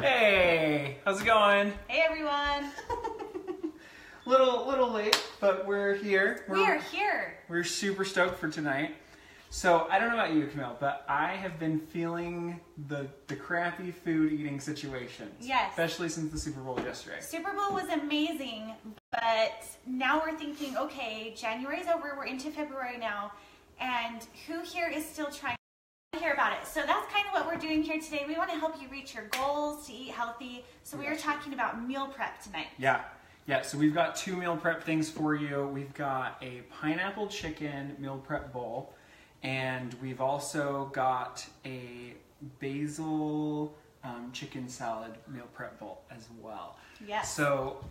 Hey, how's it going? Hey everyone. Little late, but we're here. We are here. We're super stoked for tonight. So I don't know about you, Camille, but I have been feeling the crappy food eating situation. Yes. Especially since the Super Bowl yesterday. Super Bowl was amazing, but now we're thinking, okay, January's over, we're into February now, and who here is still trying to hear about it? So that's kind of what we're doing here today. We want to help you reach your goals to eat healthy. So we are talking about meal prep tonight. Yeah, so we've got 2 meal prep things for you. We've got a pineapple chicken meal prep bowl, and we've also got a basil chicken salad meal prep bowl as well. Yes. So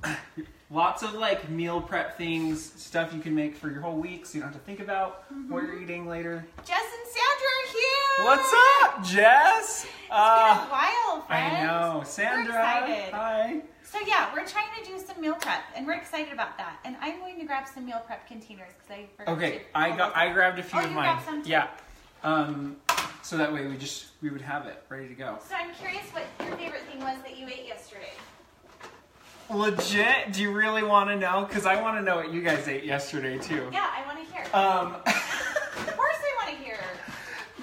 lots of like meal prep things, stuff you can make for your whole week so you don't have to think about what you're eating later. Jess and Sandra are here. What's up, Jess? It's been a while, friends. I know. Sandra. We're excited. Hi. So yeah, we're trying to do some meal prep, and we're excited about that. And I'm going to grab some meal prep containers because I forgot. Okay, I grabbed a few of you mine. grabbed some too? Yeah. So that way we would have it ready to go. So I'm curious what your favorite thing was that you ate yesterday. Legit? Do you really want to know? Because I want to know what you guys ate yesterday too. Yeah, I want to hear. Of course I want to hear.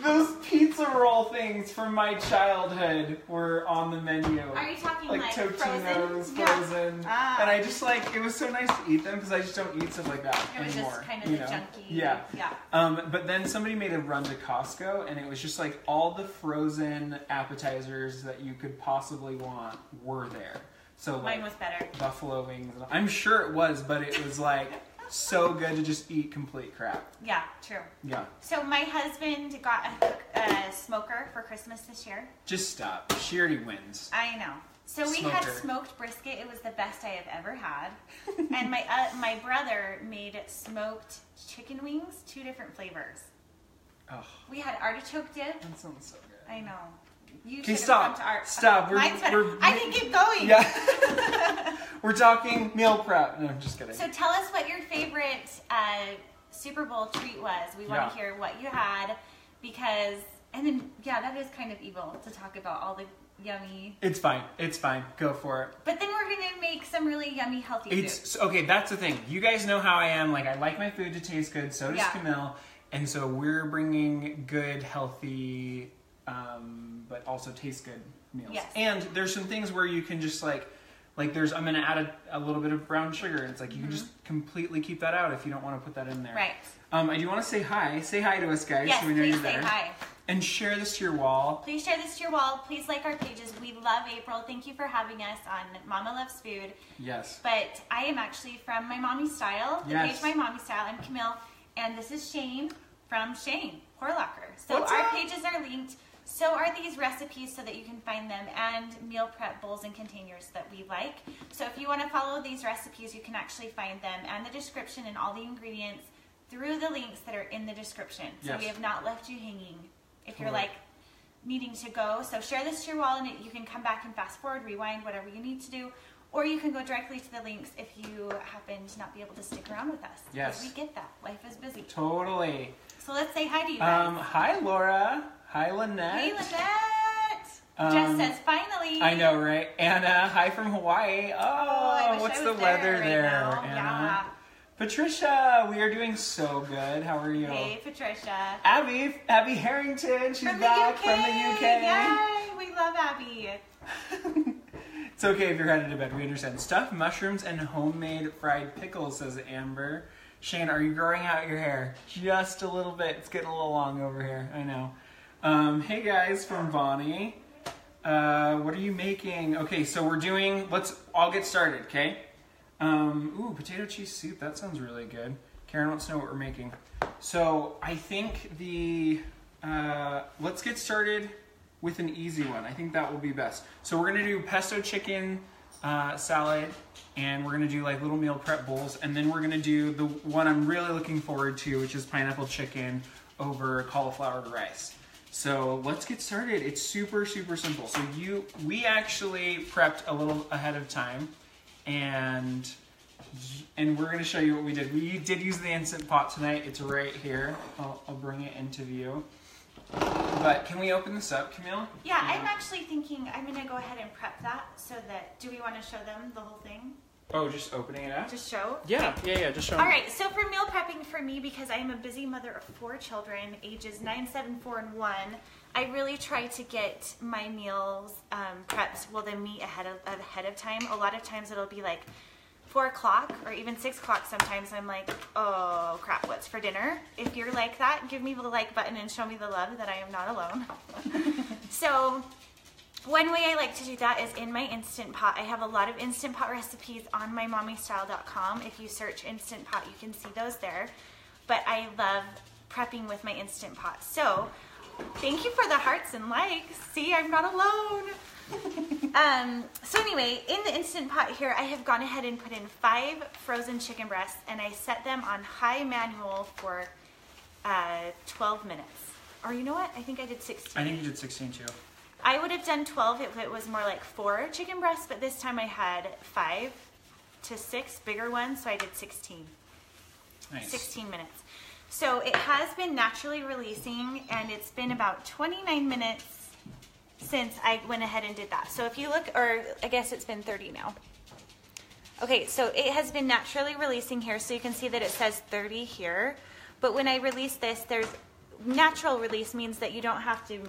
Those pizza roll things from my childhood were on the menu. Are you talking like Totino's, frozen? Yeah. And I just like, it was so nice to eat them because I just don't eat stuff like that It was anymore. just kind of the junky. Yeah. Yeah. But then somebody made a run to Costco, and it was just like all the frozen appetizers that you could possibly want were there. So like mine was better. Buffalo wings. I'm sure it was, but it was like so good to just eat complete crap. Yeah, true. Yeah. So my husband got a smoker for Christmas this year. Just stop. She already wins. I know. So we had smoked brisket. It was the best I have ever had. And my brother made smoked chicken wings, 2 different flavors. Oh. We had artichoke dip. That sounds so good. I know. You Okay, should have come to our. Stop. Mine's better. I can keep going. Yeah. We're talking meal prep. No, I'm just kidding. So tell us what your favorite Super Bowl treat was. We want to hear what you had because, and then, yeah, that is kind of evil to talk about all the yummy. It's fine. It's fine. Go for it. But then we're going to make some really yummy, healthy food. Okay, that's the thing. You guys know how I am. Like, I like my food to taste good. So does Camille. And so we're bringing good, healthy, but also taste good meals. Yes. And there's some things where you can just like there's, I'm going to add a little bit of brown sugar. And it's like, you can just completely keep that out if you don't want to put that in there. Right. I do want to say hi. Say hi to us, guys. Yes, so we know please you're there. say hi. And share this to your wall. Please share this to your wall. Please like our pages. We love April. Thank you for having us on Mama Loves Food. Yes. But I am actually from MyMommyStyle. The page MyMommyStyle. I'm Camille. And this is Shane from Shane, Horlacher. So our pages are linked. So are these recipes so that you can find them, and meal prep bowls and containers that we like. So if you want to follow these recipes, you can actually find them and the description and all the ingredients through the links that are in the description. So we have not left you hanging if you're like needing to go. So share this to your wall and you can come back and fast forward, rewind, whatever you need to do. Or you can go directly to the links if you happen to not be able to stick around with us. Yes. We get that. Life is busy. Totally. So let's say hi to you guys. Hi, Laura. Hi, Lynette. Hey, Lynette. Jess says, finally. I know, right? Anna, hi from Hawaii. Oh, what's the weather there, Anna? Yeah. Patricia, we are doing so good. How are you? Hey, Patricia. Abby Harrington. She's back from the UK. Yay, we love Abby. It's okay if you're headed to bed. We understand. Stuffed mushrooms and homemade fried pickles, says Amber. Shane, are you growing out your hair? Just a little bit. It's getting a little long over here. I know. Hey guys from Bonnie. What are you making? Okay, so we're doing, let's all get started, okay? Ooh, potato cheese soup. That sounds really good. Karen wants to know what we're making. So I think let's get started with an easy one. I think that will be best. So we're gonna do pesto chicken salad, and we're gonna do like little meal prep bowls, and then we're gonna do the one I'm really looking forward to, which is pineapple chicken over cauliflower rice. So let's get started. It's super, super simple. So we actually prepped a little ahead of time, and we're gonna show you what we did. We did use the Instant Pot tonight. It's right here. I'll bring it into view. But can we open this up, Camille? Yeah, I'm actually thinking I'm going to go ahead and prep that so that, do we want to show them the whole thing? Oh, just opening it up? Just show? Yeah, just show them. All right, so for meal prepping for me, because I am a busy mother of 4 children, ages 9, 7, 4, and 1, I really try to get my meals prepped, well, the meat ahead of time. A lot of times it'll be like 4 o'clock or even 6 o'clock sometimes. I'm like, oh crap, what's for dinner? If you're like that, give me the like button and show me the love that I am not alone. So one way I like to do that is in my Instant Pot. I have a lot of Instant Pot recipes on MyMommyStyle.com. If you search Instant Pot, you can see those there. But I love prepping with my Instant Pot. So thank you for the hearts and likes. See, I'm not alone. So anyway, in the Instant Pot here, I have gone ahead and put in 5 frozen chicken breasts, and I set them on high manual for 12 minutes. Or you know what? I think I did 16. I think you did 16 too. I would have done 12 if it was more like 4 chicken breasts, but this time I had 5 to 6 bigger ones, so I did 16. Nice. 16 minutes. So it has been naturally releasing, and it's been about 29 minutes since I went ahead and did that. So if you look, or I guess it's been 30 now. Okay, so it has been naturally releasing here, so you can see that it says 30 here. But when I release this, there's natural release means that you don't have to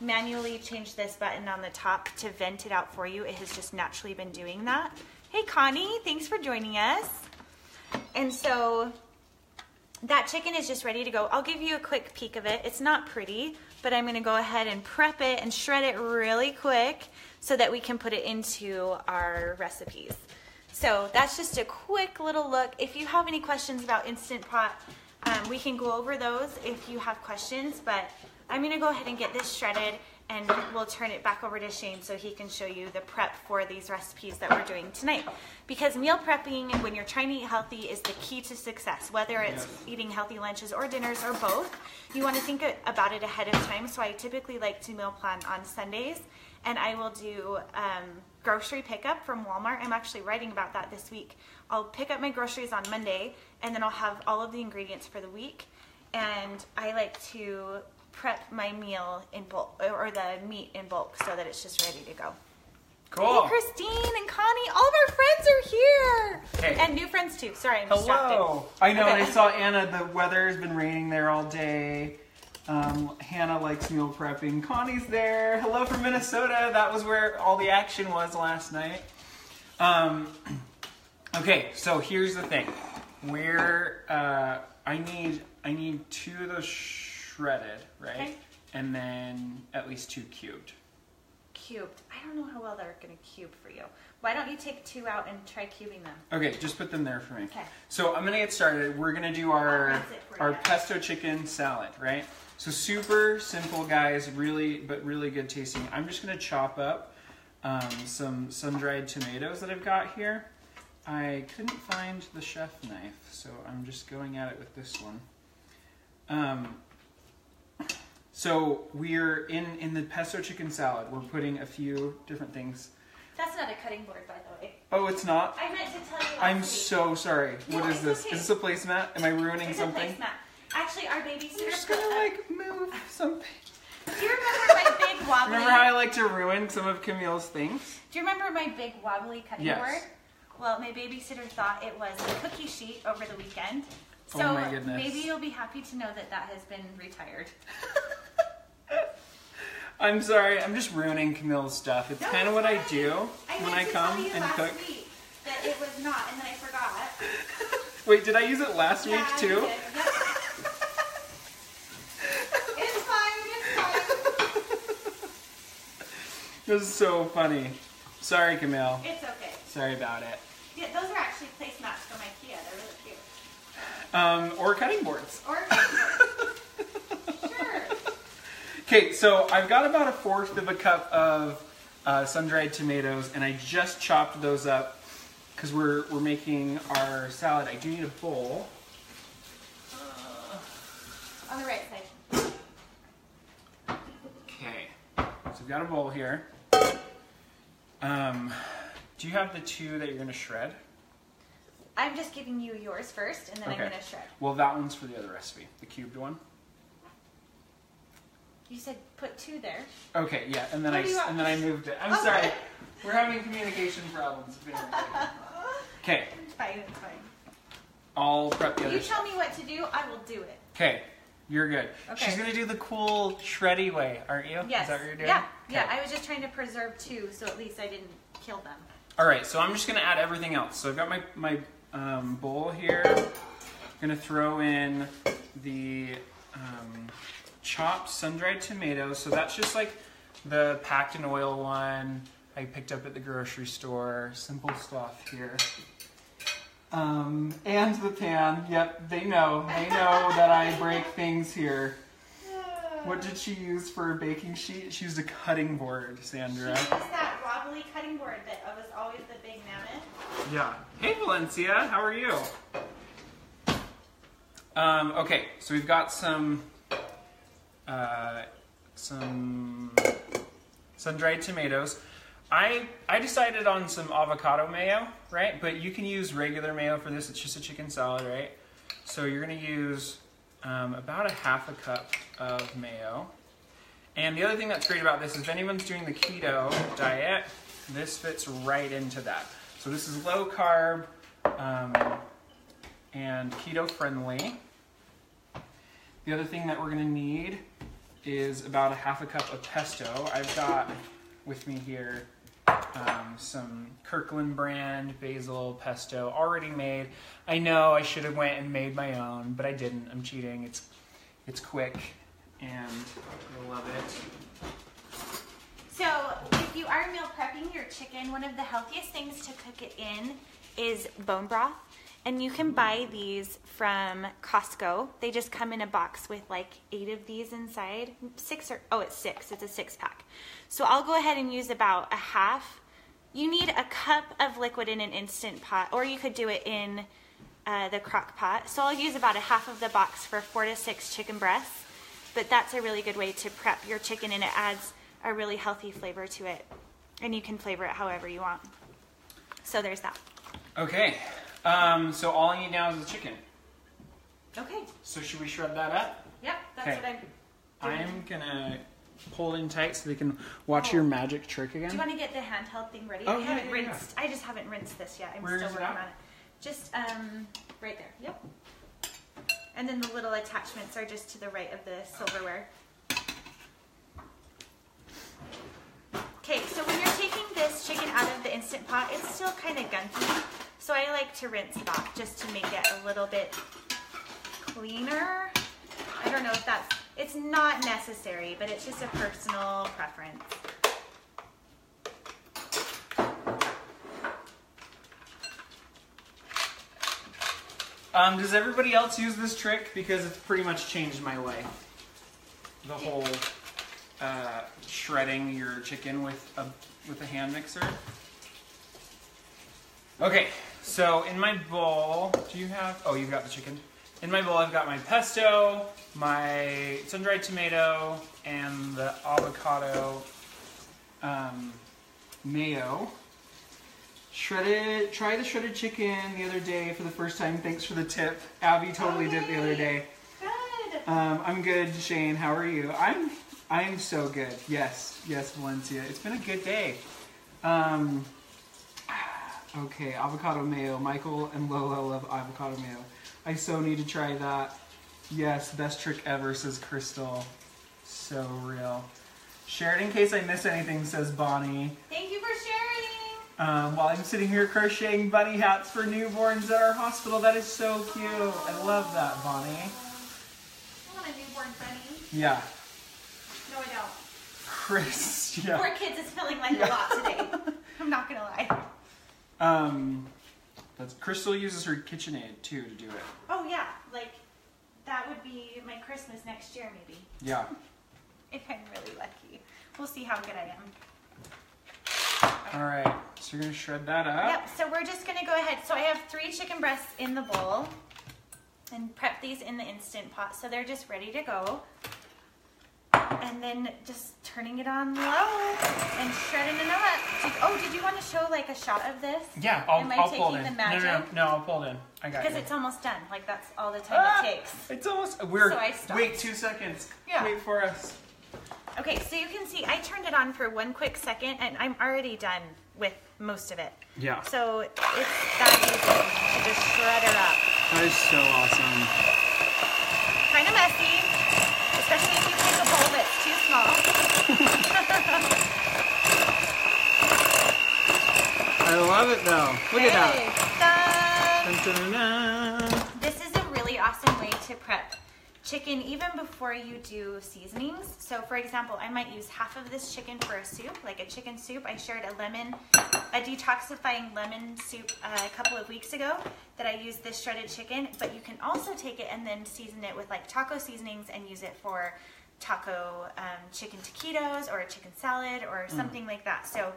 manually change this button on the top to vent it out for you. It has just naturally been doing that. Hey Connie, thanks for joining us. And so that chicken is just ready to go. I'll give you a quick peek of it. It's not pretty, but I'm gonna go ahead and prep it and shred it really quick so that we can put it into our recipes. So that's just a quick little look. If you have any questions about Instant Pot, we can go over those if you have questions, but I'm gonna go ahead and get this shredded, and we'll turn it back over to Shane so he can show you the prep for these recipes that we're doing tonight. Because meal prepping, when you're trying to eat healthy, is the key to success. Whether it's eating healthy lunches or dinners or both, you want to think about it ahead of time. So I typically like to meal plan on Sundays, and I will do grocery pickup from Walmart. I'm actually writing about that this week. I'll pick up my groceries on Monday, and then I'll have all of the ingredients for the week. And I like to prep my meal in bulk, or the meat in bulk, so that it's just ready to go. Cool. Hey, Christine and Connie, all of our friends are here. Hey. And new friends too. Sorry, I'm distracted. Hello. I know, Okay. and I saw Anna, the weather has been raining there all day. Hannah likes meal prepping. Connie's there. Hello from Minnesota. That was where all the action was last night. Okay, so here's the thing. I need 2 of those shredded, right? Okay. And then at least 2 cubed. Cubed. I don't know how well they're going to cube for you. Why don't you take 2 out and try cubing them? Okay, just put them there for me. Okay. So I'm gonna get started. We're gonna do our you. pesto chicken salad, right? So super simple, guys. Really good tasting. I'm just gonna chop up some sun-dried tomatoes that I've got here. I couldn't find the chef knife, so I'm just going at it with this one. So we're in the pesto chicken salad. We're putting a few different things. That's not a cutting board, by the way. Oh, it's not? I meant to tell you last I'm week. so sorry. No, What is it's this? okay. Is this a placemat? Am I ruining It's something? a placemat. Actually, our I'm babysitter just put gonna up- like move something. Do you remember my big wobbly? Remember how I like to ruin some of Camille's things? Do you remember my big wobbly cutting Yes. board? Well, my babysitter thought it was a cookie sheet over the weekend. So Oh my goodness. maybe you'll be happy to know that that has been retired. I'm sorry, I'm just ruining Camille's stuff. It's No, kind of it's what I fine. do when I meant to come tell you and last cook. week that it was not, and then I forgot. Wait, did I use it last week Yeah, too? you did. Yep. It's fine. This is so funny. Sorry, Camille. It's okay. Sorry about it. Yeah, those are actually placemats from IKEA. They're really cute. Or cutting boards. Or cutting boards. Sure. Okay, so I've got about 1/4 of a cup of sun-dried tomatoes, and I just chopped those up because we're making our salad. I do need a bowl. On the right side. Okay, so we've got a bowl here. Do you have the 2 that you're gonna shred? I'm just giving you yours first, and then I'm going to shred. Well, that one's for the other recipe, the cubed one. You said put 2 there. Okay, yeah, and then I moved it. I'm sorry. We're having communication problems. Okay. It's fine. I'll prep the other. You tell me what to do, I will do it. Okay. You're good. Okay. She's gonna do the cool shreddy way, aren't you? Yes. Is that what you're doing? Yeah. Okay. Yeah. I was just trying to preserve 2, so at least I didn't kill them. All right. So I'm just gonna add everything else. So I've got my bowl here. I'm gonna throw in the chopped sun-dried tomatoes. So that's just like the packed in oil one I picked up at the grocery store. Simple stuff here. And the pan. Yep, they know that I break things here. What did she use for a baking sheet? She used a cutting board, Sandra. She used that wobbly cutting board that was always the big mammoth. Yeah. Hey, Valencia, how are you? Okay, so we've got some sun-dried tomatoes. I decided on some avocado mayo, right? But you can use regular mayo for this. It's just a chicken salad, right? So you're going to use about a half a cup of mayo. And the other thing that's great about this is if anyone's doing the keto diet, this fits right into that. So this is low carb and keto friendly. The other thing that we're going to need is about a half a cup of pesto. I've got with me here some Kirkland brand basil pesto already made. I know I should have went and made my own, but I didn't. I'm cheating. It's quick and you'll love it. So if you are meal prepping your chicken, one of the healthiest things to cook it in is bone broth. And you can buy these from Costco. They just come in a box with like 8 of these inside. 6 or, oh, it's 6. It's a 6-pack. So I'll go ahead and use about a half. You need a cup of liquid in an Instant Pot, or you could do it in the crock pot. So I'll use about a half of the box for 4 to 6 chicken breasts. But that's a really good way to prep your chicken, and it adds a really healthy flavor to it. And you can flavor it however you want. So there's that. Okay. So all I need now is the chicken. Okay. So should we shred that up? Yep, that's okay. what I'm doing. I'm gonna pull in tight so they can watch your magic trick again. Do you want to get the handheld thing ready? Oh, I yeah, haven't rinsed. I just haven't rinsed this yet. I'm Where still is it working at? on it. Just right there. Yep. And then the little attachments are just to the right of the silverware. Okay, so when you're taking this chicken out of the Instant Pot, it's still kind of gunky. So I like to rinse it off just to make it a little bit cleaner. I don't know if that's, it's not necessary, but it's just a personal preference. Does everybody else use this trick? Because it's pretty much changed my life. The whole shredding your chicken with a hand mixer. Okay, so in my bowl, do you have, oh, you've got the chicken. In my bowl, I've got my pesto, my sun-dried tomato, and the avocado mayo. Try the shredded chicken the other day for the first time. Thanks for the tip. Abby totally did the other day. Good. I'm good, Shane. How are you? I'm so good. Yes, Valencia. It's been a good day. Okay, avocado mayo. Michael and Lola love avocado mayo. I so need to try that. Yes, best trick ever, says Crystal. So real. Share it in case I miss anything, says Bonnie. Thank you for sharing. While I'm sitting here crocheting bunny hats for newborns at our hospital. That is so cute. I love that, Bonnie. I want a newborn bunny. Yeah. No, I don't. Chris, yeah. Poor kids is feeling like a lot today. I'm not gonna lie. Crystal uses her KitchenAid too to do it. Oh yeah, like that would be my Christmas next year maybe. Yeah. If I'm really lucky. We'll see how good I am. All right, so you're gonna shred that up. Yep, so we're just gonna go ahead. So I have 3 chicken breasts in the bowl and prep these in the Instant Pot. So they're just ready to go. And then just turning it on low and shredding it up. Did you want to show like a shot of this? Yeah, I'll pull it in. The magic? No, I'll pull it in. I got you. Because it's almost done. Like that's all the time it takes. It's almost, So I stopped. wait 2 seconds. Yeah. Wait for us. Okay, so you can see I turned it on for 1 quick second and I'm already done with most of it. Yeah. So it's that easy to just shred her up. That is so awesome. Kind of messy, especially if you pick a bowl that's too small. I love it though. Look at that. Dun. Dun, dun, dun, dun. This is a really awesome way to prep chicken even before you do seasonings. So for example, I might use half of this chicken for a soup, like a chicken soup. I shared a detoxifying lemon soup a couple of weeks ago that I used this shredded chicken, but you can also take it and then season it with like taco seasonings and use it for taco chicken taquitos or a chicken salad or something like that. So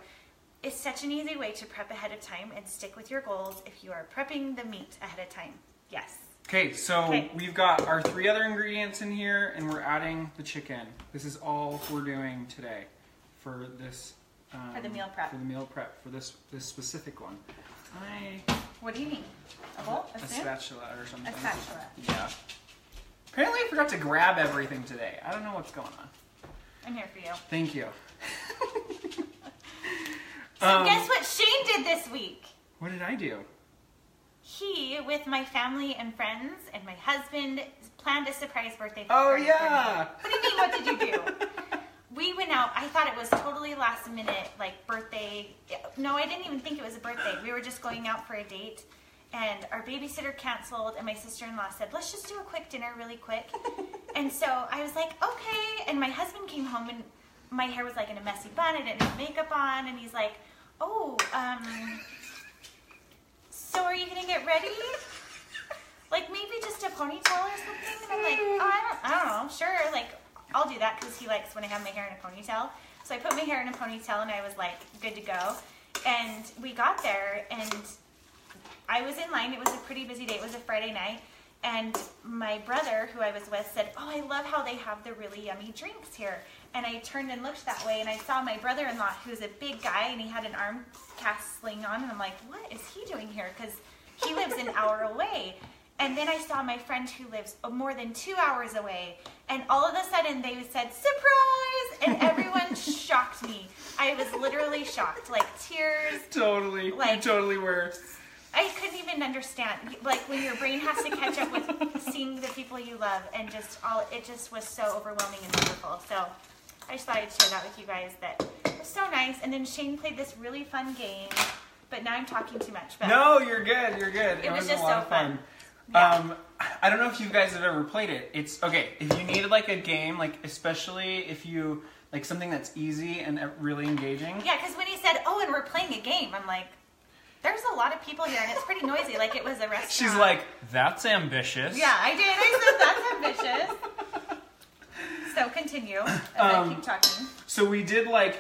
it's such an easy way to prep ahead of time and stick with your goals if you are prepping the meat ahead of time. Yes. Okay, so we've got our 3 other ingredients in here, and we're adding the chicken. This is all we're doing today for this. For the meal prep. For the meal prep, for this specific one. What do you need? A bowl? A spoon? Spatula or something. A spatula. Yeah. Apparently I forgot to grab everything today. I don't know what's going on. I'm here for you. Thank you. So guess what Shane did this week? What did I do? He, with my family and friends and my husband, planned a surprise birthday Oh party yeah! for me. What do you mean, what did you do? We went out, I thought it was totally last minute, like birthday. No, I didn't even think it was a birthday. We were just going out for a date and our babysitter canceled and my sister-in-law said, let's just do a quick dinner really quick. And so I was like, okay. And my husband came home and my hair was like in a messy bun. I didn't have makeup on. And he's like, oh, so are you gonna get ready? Like maybe just a ponytail or something? And I'm like, oh, I don't know, sure, like I'll do that because he likes when I have my hair in a ponytail. So I put my hair in a ponytail and I was like good to go. And we got there and I was in line. It was a pretty busy day. It was a Friday night. And my brother, who I was with, said, oh, I love how they have the really yummy drinks here. And I turned and looked that way, and I saw my brother-in-law, who's a big guy, and he had an arm cast sling on. And I'm like, what is he doing here? Because he lives an hour away. And then I saw my friend who lives more than 2 hours away. And all of a sudden, they said, surprise! And everyone shocked me. I was literally shocked. Like, tears. Totally. Like, you totally were. I couldn't even understand, like when your brain has to catch up with seeing the people you love, and it just was so overwhelming and wonderful. So I just thought I'd share that with you guys. That it was so nice. And then Shane played this really fun game, but now I'm talking too much. But no, you're good. You're good. It was just a lot so of fun. Yeah. I don't know if you guys have ever played it. It's okay if you needed like a game, like especially if you like something that's easy and really engaging. Yeah, because when he said, "Oh, and we're playing a game," I'm like, there's a lot of people here, and it's pretty noisy, like it was a restaurant. She's like, that's ambitious. Yeah, I did. I said, that's ambitious. So continue as I keep talking. So we did like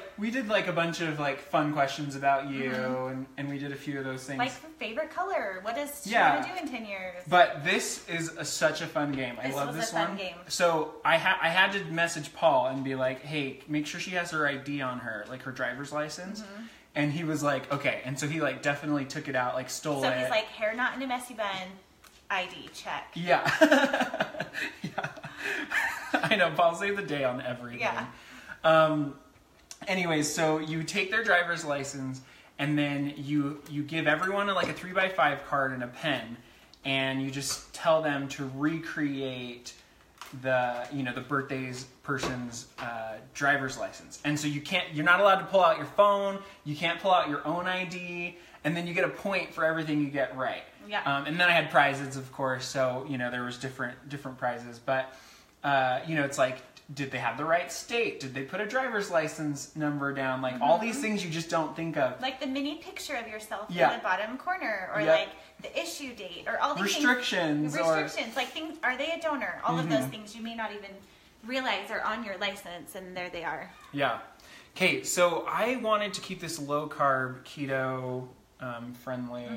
a bunch of like fun questions about you, and we did a few of those things. Like favorite color. What does she want to do in 10 years? But this is such a fun game. I love this one. Fun game. So I had to message Paul and be like, hey, make sure she has her ID on her, like her driver's license. And he was like, okay. And so he like definitely took it out, like stole it. So he's like, hair not in a messy bun, ID, check. Yeah. Yeah. I know, Paul saved the day on everything. Yeah. Anyways, so you take their driver's license and then you give everyone like a 3x5 card and a pen, and you just tell them to recreate the birthday's person's driver's license. And so you're not allowed to pull out your phone, you can't pull out your own ID, and then you get a point for everything you get right. Yeah. And then I had prizes, of course, so there was different prizes, but it's like, did they have the right state? Did they put a driver's license number down? Like all these things you just don't think of. Like the mini picture of yourself in Yeah. the bottom corner, or like the issue date, or all these restrictions. Restrictions, like things. Are they a donor? All of those things you may not even realize are on your license, and there they are. Yeah. Okay, so I wanted to keep this low carb, keto friendly,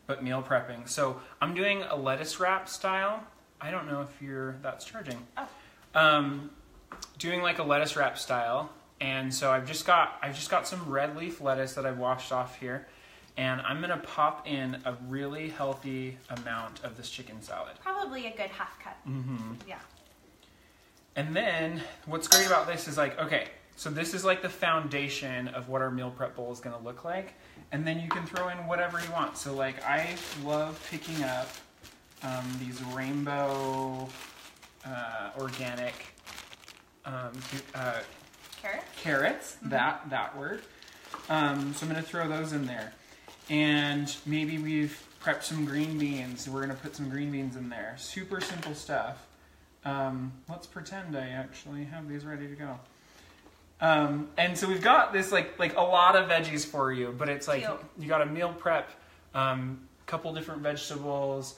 but meal prepping. So I'm doing a lettuce wrap style. I don't know if that's charging. Oh. Doing like a lettuce wrap style, and so I've just got some red leaf lettuce that I've washed off here, and I'm gonna pop in a really healthy amount of this chicken salad. Probably a good half cup. Yeah. And then what's great about this is like, okay, so this is like the foundation of what our meal prep bowl is gonna look like. And then you can throw in whatever you want. So like I love picking up these rainbow organic carrots, that word. So I'm gonna throw those in there. And maybe we've prepped some green beans. We're gonna put some green beans in there. Super simple stuff. Let's pretend I actually have these ready to go. And so we've got this like a lot of veggies for you, but it's like you got a meal prep, couple different vegetables.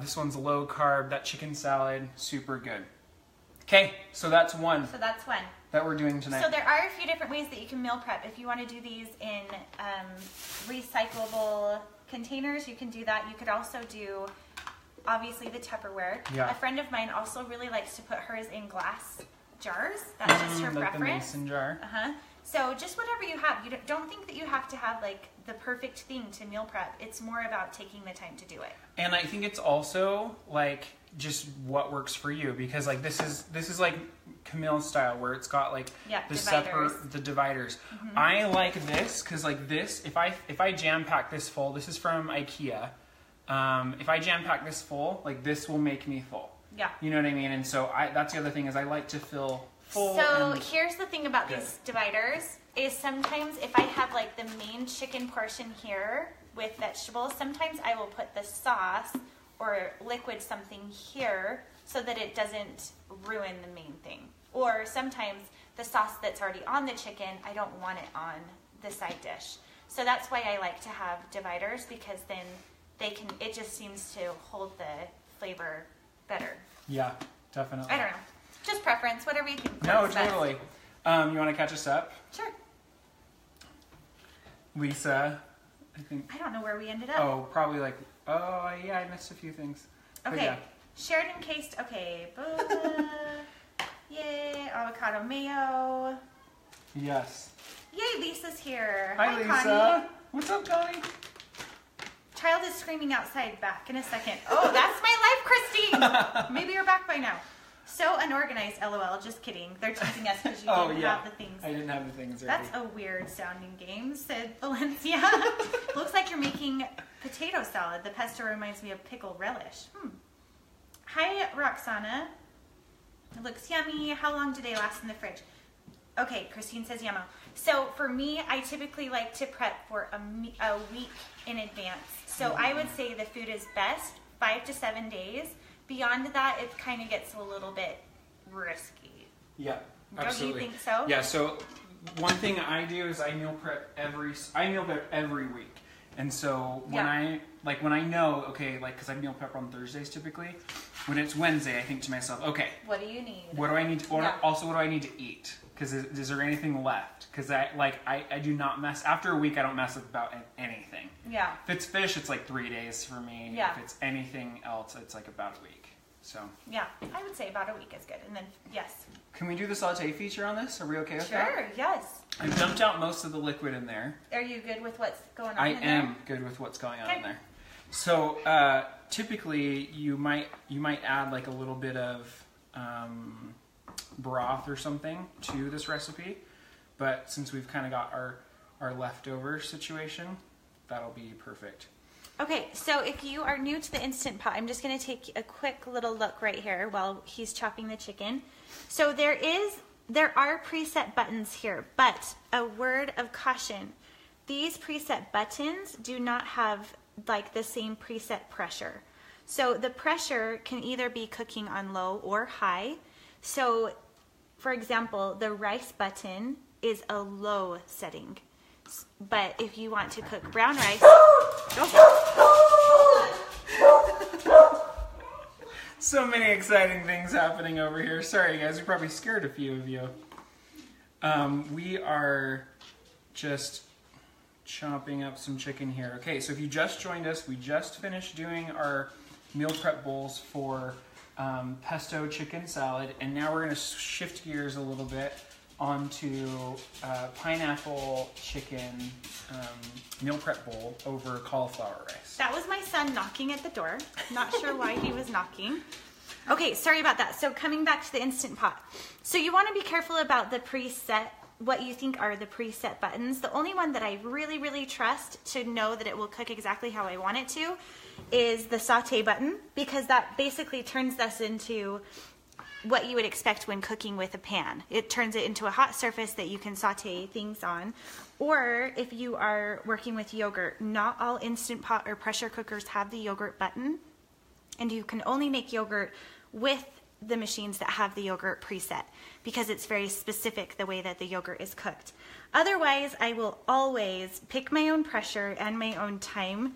This one's low carb. That chicken salad, super good. Okay, so that's one. So that's one that we're doing tonight. So there are a few different ways that you can meal prep. If you want to do these in recyclable containers, you can do that. You could also do, obviously, the Tupperware. Yeah. A friend of mine also really likes to put hers in glass jars. That's just her like preference. The mason jar. So just whatever you have. You don't think that you have to have like the perfect thing to meal prep. It's more about taking the time to do it. And I think it's also like just what works for you, because like this is like Camille's style, where it's got like the dividers. I like this because like this, if I jam pack this full, this is from IKEA. If I jam pack this full, like this will make me full. Yeah. You know what I mean? And so that's the other thing, is I like to fill full. So here's the thing about these dividers, is sometimes if I have like the main chicken portion here with vegetables, sometimes I will put the sauce or liquid something here so that it doesn't ruin the main thing. Or sometimes the sauce that's already on the chicken, I don't want it on the side dish. So that's why I like to have dividers, because then it just seems to hold the flavor better. Yeah, definitely. I don't know. Just preference, whatever you think. No, totally. You want to catch us up? Sure. Lisa, I think. I don't know where we ended up. Oh, probably like, yeah, I missed a few things. Okay. Yeah. Shared encased. Okay. Boba. Yay. Avocado mayo. Yes. Yay, Lisa's here. Hi, Lisa. Connie. What's up, Connie? Child is screaming outside. Back in a second. Oh, that's my life, Christine. Maybe you're back by now. So unorganized, LOL. Just kidding. They're teasing us because you didn't have the things. I didn't have the things ready. That's a weird sounding game, said Valencia. Looks like you're making potato salad. The pesto reminds me of pickle relish. Hi, Roxana. It looks yummy. How long do they last in the fridge? Okay, Christine says yummo. So for me, I typically like to prep for a week in advance. So I would say the food is best 5 to 7 days. Beyond that, it kind of gets a little bit risky. Yeah, absolutely. Don't you think so? Yeah. So one thing I do is I meal prep every week, and so when I know, okay, like, because I meal prep on Thursdays typically. When it's Wednesday, I think to myself, okay, what do you need? What do I need? Also, what do I need to eat? Because is there anything left? Because I do not mess. After a week, I don't mess about anything. Yeah. If it's fish, it's like 3 days for me. Yeah. If it's anything else, it's like about a week. So. Yeah, I would say about a week is good. And then, yes. Can we do the saute feature on this? Are we okay with that? Sure, yes. I've dumped out most of the liquid in there. Are you good with what's going on I in there? am good with what's going on in there. So typically you might add like a little bit of broth or something to this recipe, but since we've kind of got our leftover situation, that'll be perfect. Okay, so if you are new to the Instant Pot, I'm just going to take a quick little look right here while he's chopping the chicken. So there are preset buttons here, but a word of caution. These preset buttons do not have like the same preset pressure. So the pressure can either be cooking on low or high. So for example, the rice button is a low setting. But if you want to cook brown rice, so many exciting things happening over here. Sorry guys, we probably scared a few of you. We are just chopping up some chicken here. Okay, so if you just joined us, we just finished doing our meal prep bowls for pesto chicken salad, and now we're going to shift gears a little bit onto pineapple chicken meal prep bowl over cauliflower rice. That was my son knocking at the door. Not sure why he was knocking. Okay, sorry about that. So coming back to the Instant Pot. So you want to be careful about the preset, what you think are the preset buttons. The only one that I really, really trust to know that it will cook exactly how I want it to is the saute button, because that basically turns this into what you would expect when cooking with a pan. It turns it into a hot surface that you can saute things on. Or if you are working with yogurt, not all Instant Pot or pressure cookers have the yogurt button, and you can only make yogurt with the machines that have the yogurt preset, because it's very specific the way that the yogurt is cooked. Otherwise, I will always pick my own pressure and my own time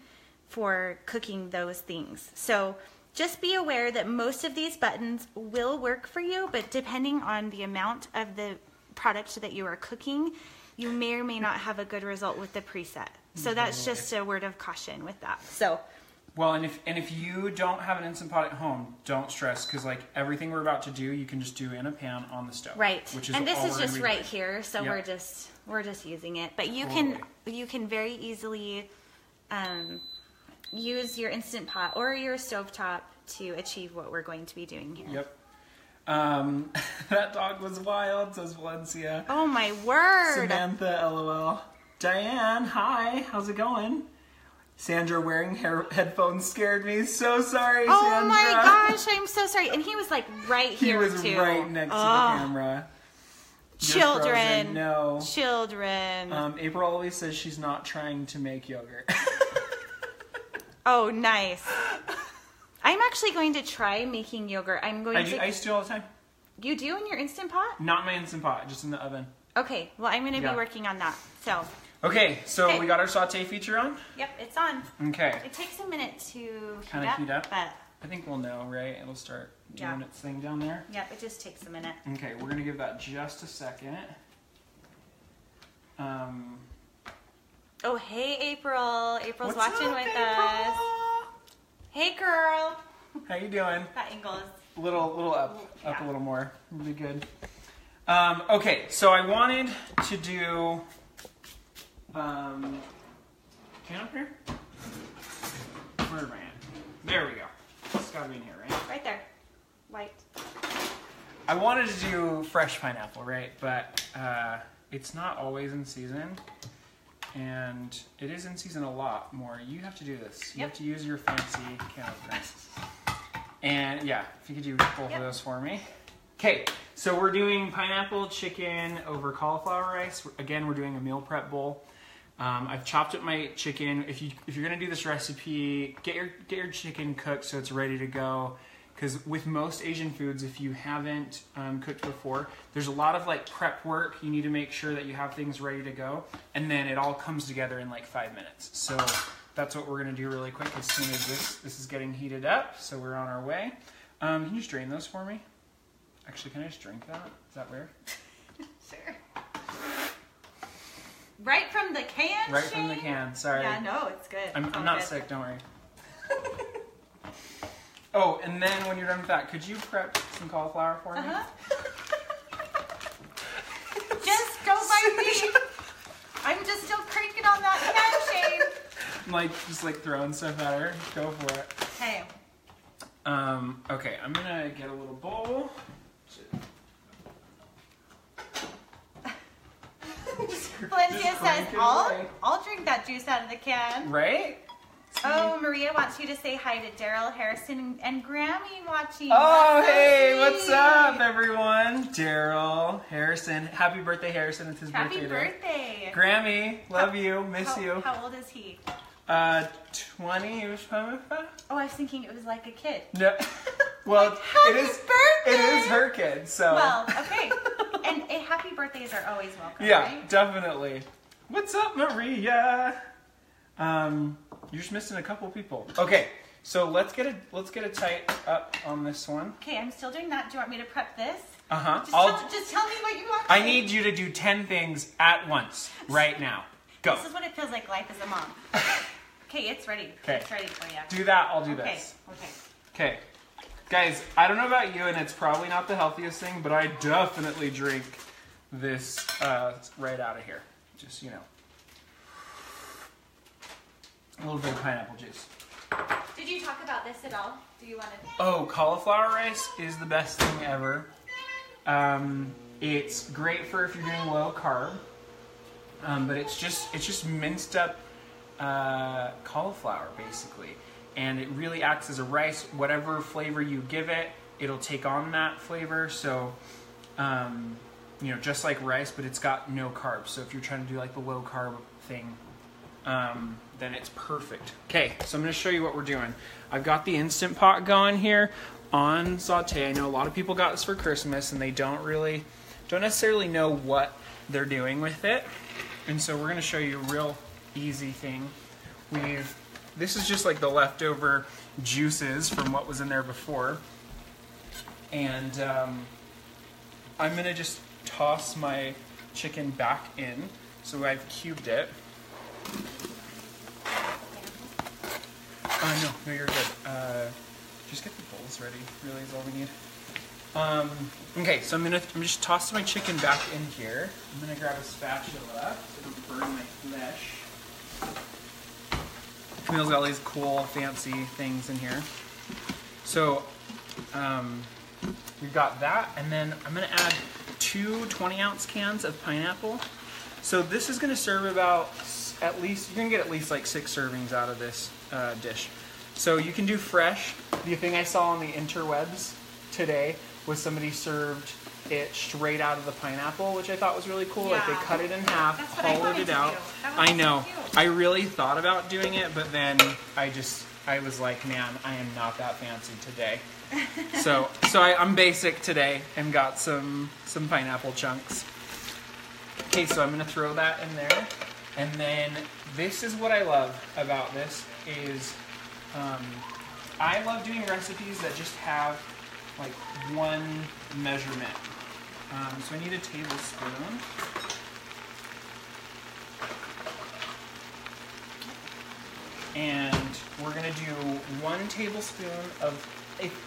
for cooking those things. So just be aware that most of these buttons will work for you, but depending on the amount of the product that you are cooking, you may or may not have a good result with the preset. So that's just a word of caution with that. So. Well, and if you don't have an Instant Pot at home, don't stress, because like everything we're about to do, you can just do in a pan on the stove. Right. Which is and this all is we're just gonna be right doing. here, so Yep. we're just using it. But you Totally. can very easily use your Instant Pot or your stovetop to achieve what we're going to be doing here. Yep. That dog was wild, says Valencia. Oh my word. Samantha, LOL. Diane, hi, how's it going? Sandra wearing headphones scared me. So sorry, Oh Sandra. my gosh, I'm so sorry. And he was like right here He was too. right next to the camera. You're Children. frozen. No. Children. April always says she's not trying to make yogurt. Oh, nice. I'm actually going to try making yogurt. I used to do all the time. You do in your Instant Pot? Not in my Instant Pot, just in the oven. Okay, well, I'm going to be working on that. So. Okay, so we got our saute feature on? Yep, it's on. Okay. It takes a minute to heat up, but I think we'll know, right? It'll start doing its thing down there. Yep, it just takes a minute. Okay, we're going to give that just a second. Oh, hey, April. April's What's watching up, with April? us. Hey, girl. How you doing? That angle is... A little up a little more. Really good. Okay, so I wanted to do... can up here? Where am I at? There we go. It's gotta be in here, right? Right there. White. I wanted to do fresh pineapple, right? But it's not always in season. And it is in season a lot more. You have to do this. You have to use your fancy can openers. And yeah, if you could do both of those for me. Okay, so we're doing pineapple chicken over cauliflower rice. Again, we're doing a meal prep bowl. I've chopped up my chicken. If you're gonna do this recipe, get your chicken cooked so it's ready to go. Because with most Asian foods, if you haven't cooked before, there's a lot of like prep work. You need to make sure that you have things ready to go, and then it all comes together in like 5 minutes. So that's what we're gonna do really quick as soon as this is getting heated up. So we're on our way. Can you just drain those for me? Actually, can I just drink that? Is that weird? Sure. Right from the can, Right from the can, sorry. Yeah, no, it's good. I'm not sick, don't worry. Oh, and then when you're done with that, could you prep some cauliflower for me? Just go by me. I'm just still cranking on that can, Shane. I'm like, just like throwing stuff at her. Go for it. Hey. Okay, I'm gonna get a little bowl. Valencia says, I'll drink that juice out of the can. Right? Oh, Maria wants you to say hi to Daryl, Harrison, and Grammy watching. Oh, That's so hey, sweet. what's up, everyone? Daryl, Harrison. Happy birthday, Harrison. It's his birthday today. Happy birthday. Grammy, love you, miss you. How old is he? 20. He was probably. Oh, I was thinking it was like a kid. No. Well, Happy birthday! It is her kid, so. Well, okay. And happy birthdays are always welcome, Yeah, right? definitely. What's up, Maria? You're just missing a couple people. Okay, so let's get a tight up on this one. Okay, I'm still doing that. Do you want me to prep this? Uh-huh. Just tell me what you want. I need you to do 10 things at once, right now. Go. This is what it feels like life as a mom. Okay, it's ready. Okay. It's ready for you. Do that, I'll do this. Okay. Okay. Guys, I don't know about you, and it's probably not the healthiest thing, but I definitely drink this right out of here. Just, you know. A little bit of pineapple juice. Did you talk about this at all? Do you want to? Oh, cauliflower rice is the best thing ever. It's great for if you're doing low carb, but it's just minced up cauliflower basically, and it really acts as a rice. Whatever flavor you give it, it'll take on that flavor. So, you know, just like rice, but it's got no carbs. So if you're trying to do like the low carb thing, then it's perfect. Okay, so I'm going to show you what we're doing. I've got the Instant Pot going here on saute. I know a lot of people got this for Christmas and they don't necessarily know what they're doing with it. And so we're going to show you a real easy thing. This is just like the leftover juices from what was in there before. And I'm going to just toss my chicken back in. So I've cubed it. No, you're good. Just get the bowls ready, really is all we need. Okay, so I'm just tossing my chicken back in here. I'm gonna grab a spatula so I don't burn my flesh. Camille's got all these cool, fancy things in here. So, we've got that, and then I'm gonna add 2 20-ounce cans of pineapple. So this is gonna serve about you're gonna get at least like 6 servings out of this dish. So you can do fresh. The thing I saw on the interwebs today was somebody served it straight out of the pineapple, which I thought was really cool. Yeah. Like they cut it in half, hollowed it out. I know. I really thought about doing it, but then I was like, man, I am not that fancy today. So I'm basic today and got some pineapple chunks. Okay, so I'm gonna throw that in there. And then this is what I love about this is I love doing recipes that just have like one measurement. So I need a tablespoon. And we're gonna do 1 tablespoon of,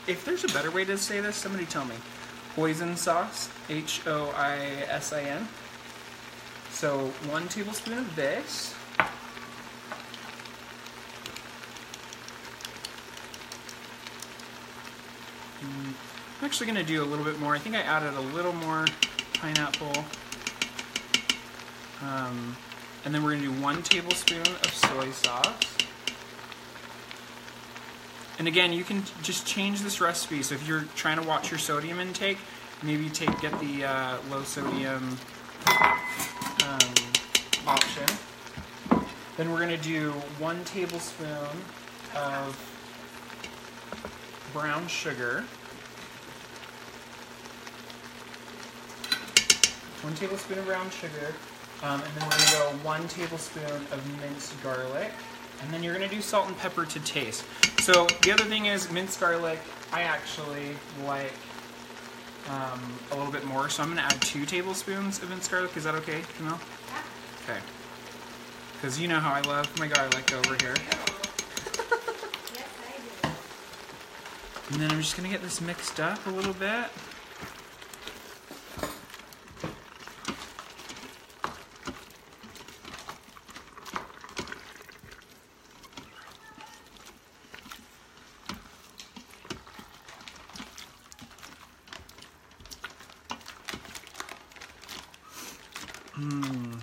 if there's a better way to say this, somebody tell me. Hoisin sauce, Hoisin. So 1 tablespoon of this. I'm actually going to do a little bit more. I think I added a little more pineapple. And then we're going to do 1 tablespoon of soy sauce. And again, you can just change this recipe. So if you're trying to watch your sodium intake, maybe get the low sodium option. Then we're going to do 1 tablespoon of brown sugar. 1 tablespoon of brown sugar. And then we're going to go 1 tablespoon of minced garlic. And then you're going to do salt and pepper to taste. So the other thing is minced garlic, I actually like a little bit more. So I'm going to add 2 tablespoons of minced garlic. Is that okay, Camille? Yeah. Okay. Because you know how I love my garlic over here. Yes, I do. And then I'm just going to get this mixed up a little bit.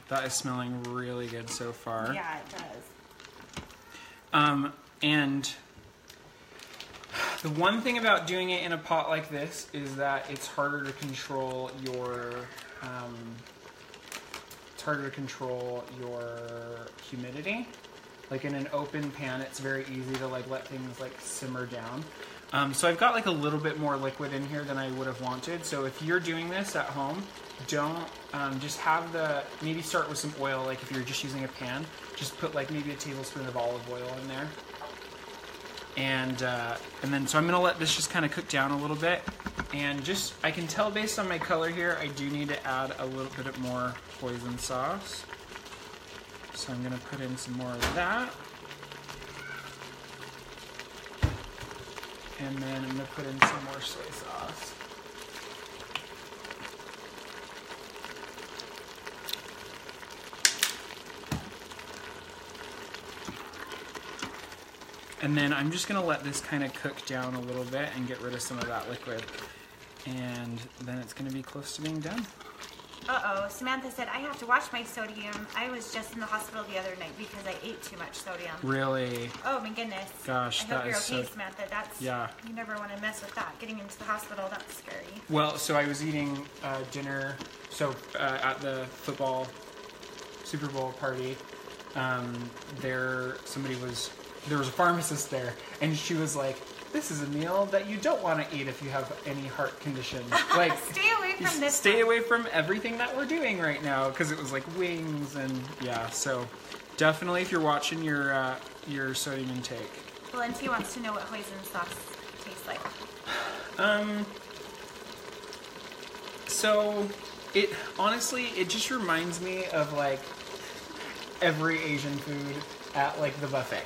That is smelling really good so far. Yeah, it does. And the one thing about doing it in a pot like this is that it's harder to control your humidity. Like in an open pan, it's very easy to like let things like simmer down. So I've got like a little bit more liquid in here than I would have wanted. So if you're doing this at home, don't just have maybe start with some oil. Like if you're just using a pan, just put like maybe a tablespoon of olive oil in there. And then so I'm gonna let this just kind of cook down a little bit. And just, I can tell based on my color here, I do need to add a little bit more hoisin sauce. So I'm gonna put in some more of that. And then I'm gonna put in some more soy sauce. And then I'm just gonna let this kind of cook down a little bit and get rid of some of that liquid. And then it's gonna be close to being done. Uh-oh, Samantha said, I have to watch my sodium. I was just in the hospital the other night because I ate too much sodium. Really? Oh my goodness. Gosh, I hope you're okay, Samantha. That's, yeah. You never want to mess with that. Getting into the hospital, that's scary. Well, so I was eating dinner, at the football Super Bowl party, there was a pharmacist there, and she was like, this is a meal that you don't want to eat if you have any heart condition. Like, stay away from this. Stay away from everything that we're doing right now, because it was like wings and yeah. So definitely, if you're watching your sodium intake. Valentia wants to know what hoisin sauce tastes like. So it honestly, it just reminds me of like every Asian food at like the buffet.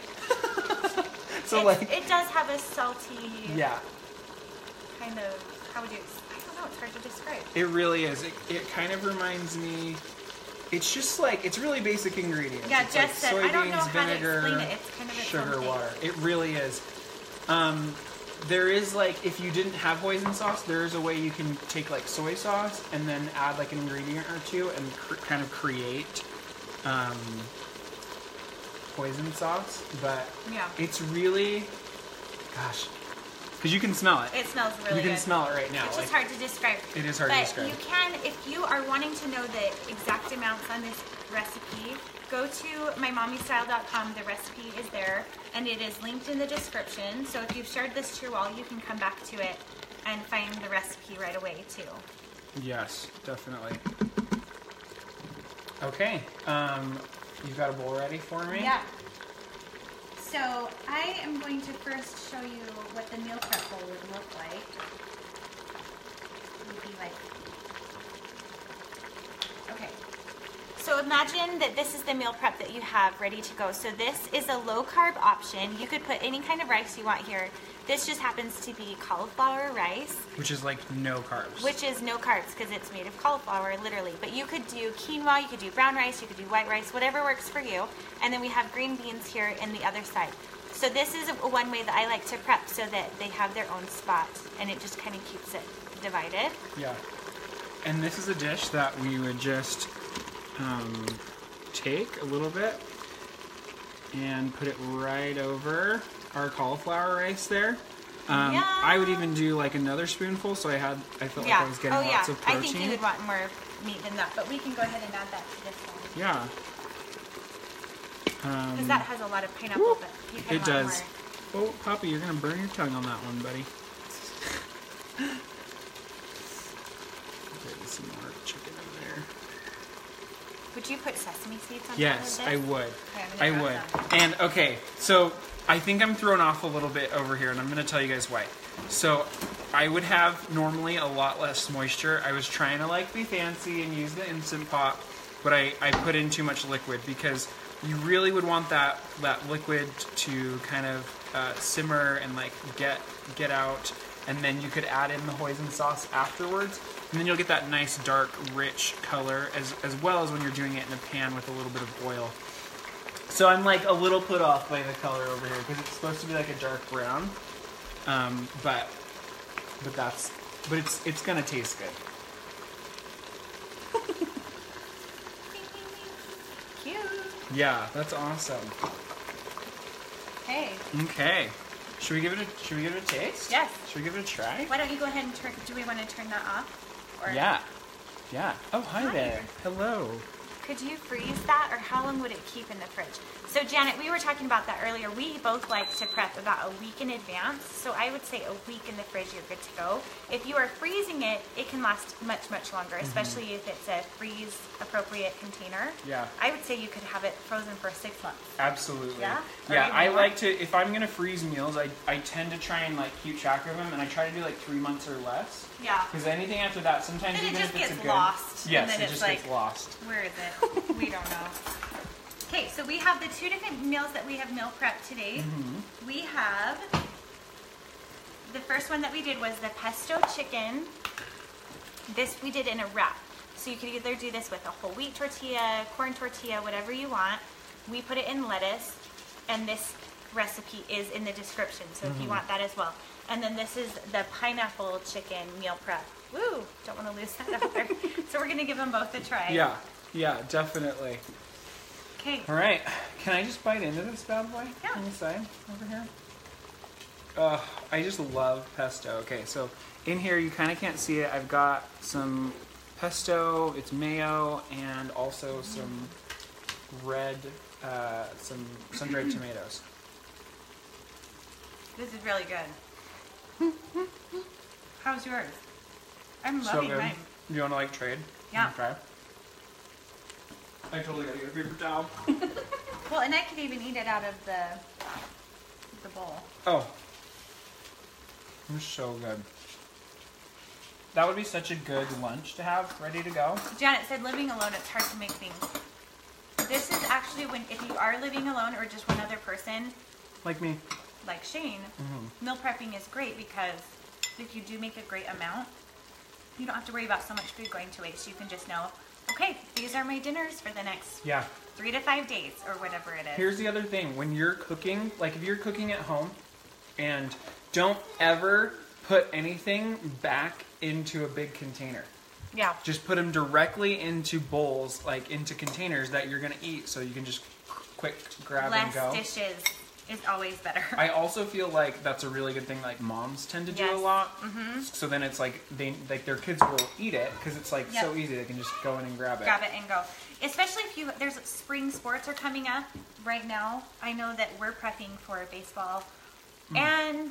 So it does have a salty, kind of, how would you, I don't know, it's hard to describe. It really is. It kind of reminds me, it's just like, it's really basic ingredients. Yeah, it's Jess like said, I don't know soybeans, how vinegar, to explain it. It's kind of its sugar, own thing. water. It really is. There is like, if you didn't have hoisin sauce, there is a way you can take like soy sauce and then add like an ingredient or two and kind of create hoisin sauce, but it's really, gosh, because you can smell it. It smells really good. You can smell it right now. It's just hard to describe. It is hard to describe. But you can, if you are wanting to know the exact amounts on this recipe, go to MyMommyStyle.com. The recipe is there, and it is linked in the description. So if you've shared this to your wall, you can come back to it and find the recipe right away, too. Yes, definitely. Okay. You've got a bowl ready for me? Yeah. So I am going to first show you what the meal prep bowl would look like. It would be like, okay. So imagine that this is the meal prep that you have ready to go. So this is a low carb option. You could put any kind of rice you want here. This just happens to be cauliflower rice. Which is like no carbs. Which is no carbs because it's made of cauliflower, literally. But you could do quinoa, you could do brown rice, you could do white rice, whatever works for you. And then we have green beans here in the other side. So this is one way that I like to prep so that they have their own spot and it just kind of keeps it divided. Yeah. And this is a dish that we would just take a little bit and put it right over our cauliflower rice there. I would even do like another spoonful, so I felt like I was getting lots of protein. I think you would want more meat than that, but we can go ahead and add that to this one. Yeah. Because that has a lot of pineapple, but you can it does. More. Oh, Poppy, you're gonna burn your tongue on that one, buddy. Get some more chicken in there. Would you put sesame seeds on top of this? Yes, I would. Okay, I would. And okay, so I think I'm thrown off a little bit over here, and I'm going to tell you guys why. So I would have normally a lot less moisture. I was trying to like be fancy and use the Instant Pot, but I put in too much liquid because you really would want that liquid to kind of simmer and like get out, and then you could add in the hoisin sauce afterwards, and then you'll get that nice dark rich color as well as when you're doing it in a pan with a little bit of oil. So I'm like a little put off by the color over here because it's supposed to be like a dark brown, but it's gonna taste good. Cute. Yeah, that's awesome. Okay. Okay. Should we give it a taste? Yes. Should we give it a try? Why don't you go ahead and turn? Do we want to turn that off? Or Yeah. Yeah. Oh, hi there. Hello. Could you freeze that, or how long would it keep in the fridge? So Janet, we were talking about that earlier. We both like to prep about a week in advance. So I would say a week in the fridge, you're good to go. If you are freezing it, it can last much, much longer, especially if it's a freeze appropriate container. Yeah. I would say you could have it frozen for 6 months. Absolutely. Yeah? Yeah, I like to, if I'm going to freeze meals, I tend to try and like keep track of them, and I try to do like 3 months or less. Yeah. Because anything after that, sometimes Then even it just if it's gets a good... lost. Yes, and then it it's just like, gets lost. Where is it? We don't know. Okay, so we have the 2 different meals that we have meal prepped today. We have, the first one that we did was the pesto chicken. This we did in a wrap. So you could either do this with a whole wheat tortilla, corn tortilla, whatever you want. We put it in lettuce, and this recipe is in the description, so if you want that as well. And then this is the pineapple chicken meal prep. Woo! Don't want to lose that out there. So we're going to give them both a try. Yeah, definitely. Okay. All right. Can I just bite into this bad boy? Yeah. On the side over here. I just love pesto. Okay, so in here you kind of can't see it. I've got some pesto, it's mayo, and also some red, some sun-dried tomatoes. This is really good. How's yours? I'm So loving good. mine. Do you want to like trade? Yeah. Try? I totally gotta get a paper towel. Well, and I could even eat it out of the bowl. Oh. It's so good. That would be such a good lunch to have ready to go. Janet said living alone, it's hard to make things. This is actually if you are living alone or just one other person, Like me. like Shane, meal prepping is great because if you do make a great amount, you don't have to worry about so much food going to waste. You can just know, okay, these are my dinners for the next 3 to 5 days or whatever it is. Here's the other thing. When you're cooking, like if you're cooking at home, and don't ever put anything back into a big container. Yeah. Just put them directly into bowls, like into containers that you're going to eat, so you can just quick grab and go. Less dishes is always better. I also feel like that's a really good thing like moms tend to do a lot. So then it's like their kids will eat it because it's like so easy. They can just go in and grab it. Grab it and go. Especially if there's spring sports are coming up right now. I know that we're prepping for baseball, and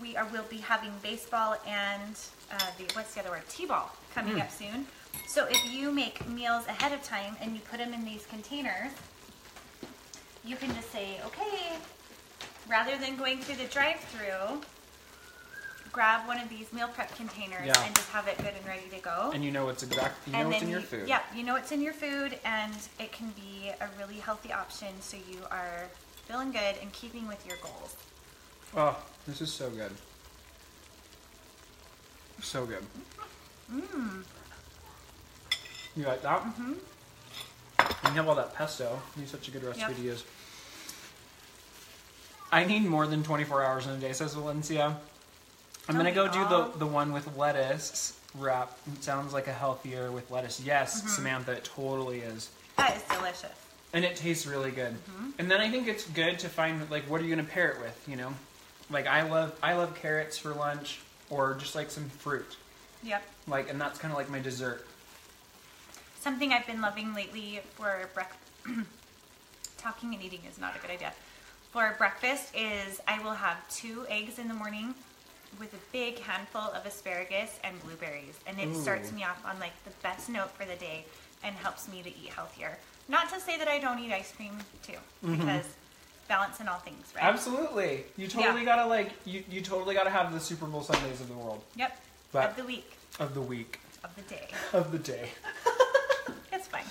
we'll be having baseball and what's the other word? T-ball coming up soon. So if you make meals ahead of time and you put them in these containers, you can just say, okay, rather than going through the drive-through, grab one of these meal prep containers and just have it good and ready to go. And you know what's in your food. Yeah, you know what's in your food, and it can be a really healthy option so you are feeling good and keeping with your goals. Oh, this is so good. So good. You like that? And you have all that pesto. It's such a good recipe to use. I need more than 24 hours in a day, says Valencia. I'm going to go do the one with lettuce wrap. It sounds like a healthier with lettuce. Yes, Samantha, it totally is. That is delicious. And it tastes really good. And then I think it's good to find, like, what are you going to pair it with, you know? Like, I love carrots for lunch or just, like, some fruit. Yep. Like, and that's kind of like my dessert. Something I've been loving lately for breakfast, talking and eating is not a good idea. For breakfast is I will have 2 eggs in the morning with a big handful of asparagus and blueberries. And it starts me off on like the best note for the day and helps me to eat healthier. Not to say that I don't eat ice cream too, because balance in all things, right? Absolutely. You totally gotta like, you totally gotta have the Super Bowl Sundays of the world. Yep. But of the week. Of the week. Of the day. Of the day. It's fine.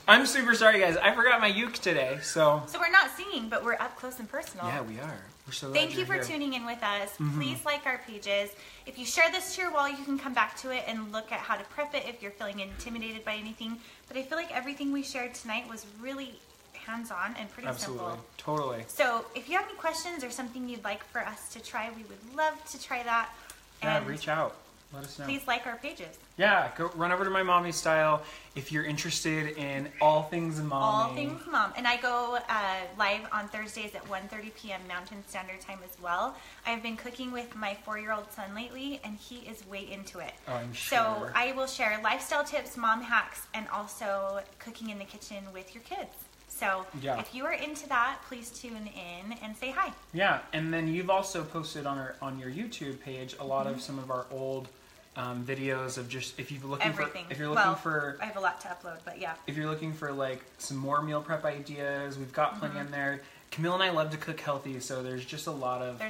I'm super sorry, guys. I forgot my uke today, so... So we're not singing, but we're up close and personal. Yeah, we are. We're so glad Thank you for tuning in with us. Please like our pages. If you share this to your wall, you can come back to it and look at how to prep it if you're feeling intimidated by anything. But I feel like everything we shared tonight was really hands-on and pretty simple. Totally. So if you have any questions or something you'd like for us to try, we would love to try that. Yeah, And reach out. Let us know. please like our pages. Yeah, go run over to MyMommyStyle if you're interested in all things mommy. All things mom. And I go live on Thursdays at 1:30 p.m. Mountain Standard Time as well. I've been cooking with my 4-year-old son lately, and he is way into it. Oh, I'm sure. So I will share lifestyle tips, mom hacks, and also cooking in the kitchen with your kids. So if you are into that, please tune in and say hi. Yeah, and then you've also posted on your YouTube page a lot of some of our old videos of just if you're looking for I have a lot to upload, but yeah. If you're looking for like some more meal prep ideas, we've got plenty in there. Camille and I love to cook healthy, so there's just a lot of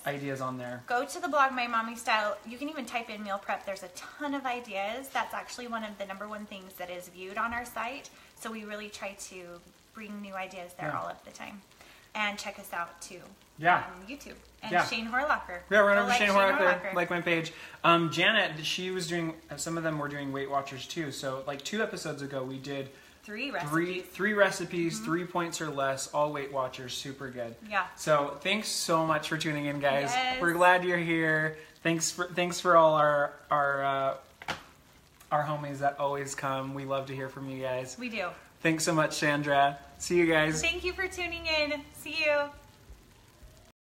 ideas on there. Go to the blog MyMommyStyle. You can even type in meal prep. There's a ton of ideas. That's actually one of the #1 things that is viewed on our site. So we really try to bring new ideas there all of the time. And check us out too on YouTube. And Shane Horlacher. Yeah, run over to Shane Horlacher, like my page. Janet, she was doing, some of them were doing Weight Watchers too. So like 2 episodes ago, we did 3 recipes. Three recipes, 3 points or less, all Weight Watchers, super good. Yeah. So thanks so much for tuning in, guys. Yes. We're glad you're here. Thanks for all our homies that always come. We love to hear from you guys. We do. Thanks so much, Sandra. See you guys. Thank you for tuning in. See you.